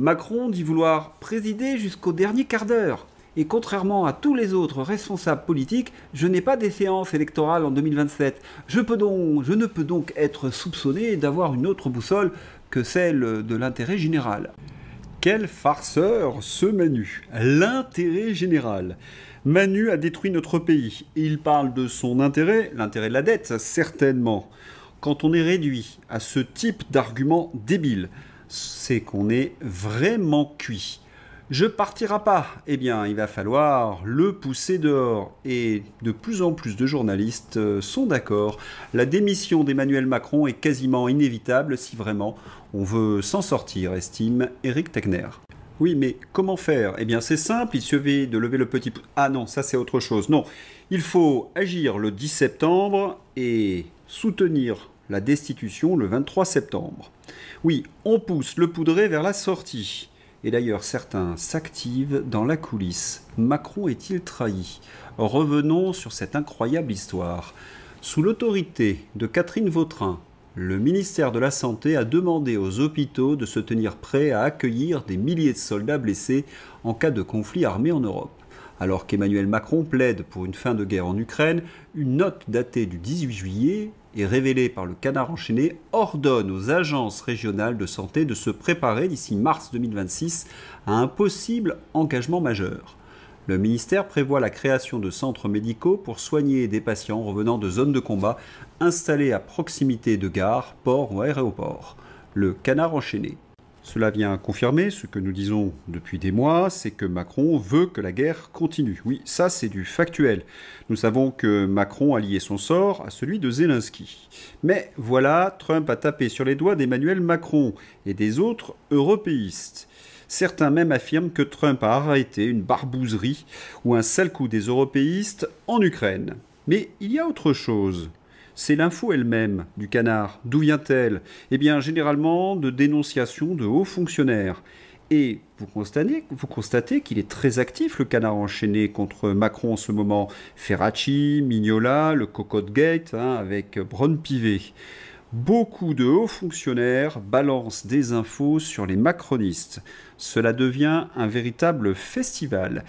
Macron dit vouloir présider jusqu'au dernier quart d'heure. Et contrairement à tous les autres responsables politiques, je n'ai pas d'échéance électorale en 2027. Je ne peux donc être soupçonné d'avoir une autre boussole que celle de l'intérêt général. Quel farceur ce Manu! L'intérêt général. Manu a détruit notre pays. Et il parle de son intérêt, l'intérêt de la dette, certainement. Quand on est réduit à ce type d'argument débile, c'est qu'on est vraiment cuit. Je partirai pas. Eh bien, il va falloir le pousser dehors. Et de plus en plus de journalistes sont d'accord. La démission d'Emmanuel Macron est quasiment inévitable si vraiment on veut s'en sortir, estime Éric Tegner. Oui, mais comment faire? Eh bien, c'est simple, il suffit de lever le petit pouce. Ah non, ça c'est autre chose. Non, il faut agir le 10 septembre et soutenir la destitution le 23 septembre. Oui, on pousse le poudré vers la sortie. Et d'ailleurs, certains s'activent dans la coulisse. Macron est-il trahi? Revenons sur cette incroyable histoire. Sous l'autorité de Catherine Vautrin, le ministère de la Santé a demandé aux hôpitaux de se tenir prêts à accueillir des milliers de soldats blessés en cas de conflit armé en Europe. Alors qu'Emmanuel Macron plaide pour une fin de guerre en Ukraine, une note datée du 18 juillet et révélée par le Canard enchaîné ordonne aux agences régionales de santé de se préparer d'ici mars 2026 à un possible engagement majeur. Le ministère prévoit la création de centres médicaux pour soigner des patients revenant de zones de combat installés à proximité de gares, ports ou aéroports. Le Canard enchaîné. Cela vient confirmer ce que nous disons depuis des mois, c'est que Macron veut que la guerre continue. Oui, ça c'est du factuel. Nous savons que Macron a lié son sort à celui de Zelensky. Mais voilà, Trump a tapé sur les doigts d'Emmanuel Macron et des autres européistes. Certains même affirment que Trump a arrêté une barbouzerie ou un sale coup des européistes en Ukraine. Mais il y a autre chose. C'est l'info elle-même du Canard. D'où vient-elle? Eh bien, généralement, de dénonciations de hauts fonctionnaires. Et vous constatez qu'il est très actif, le Canard enchaîné, contre Macron en ce moment. Ferracci, Mignola, le Cocotte Gate, avec Braun-Pivet. Beaucoup de hauts fonctionnaires balancent des infos sur les macronistes. Cela devient un véritable festival.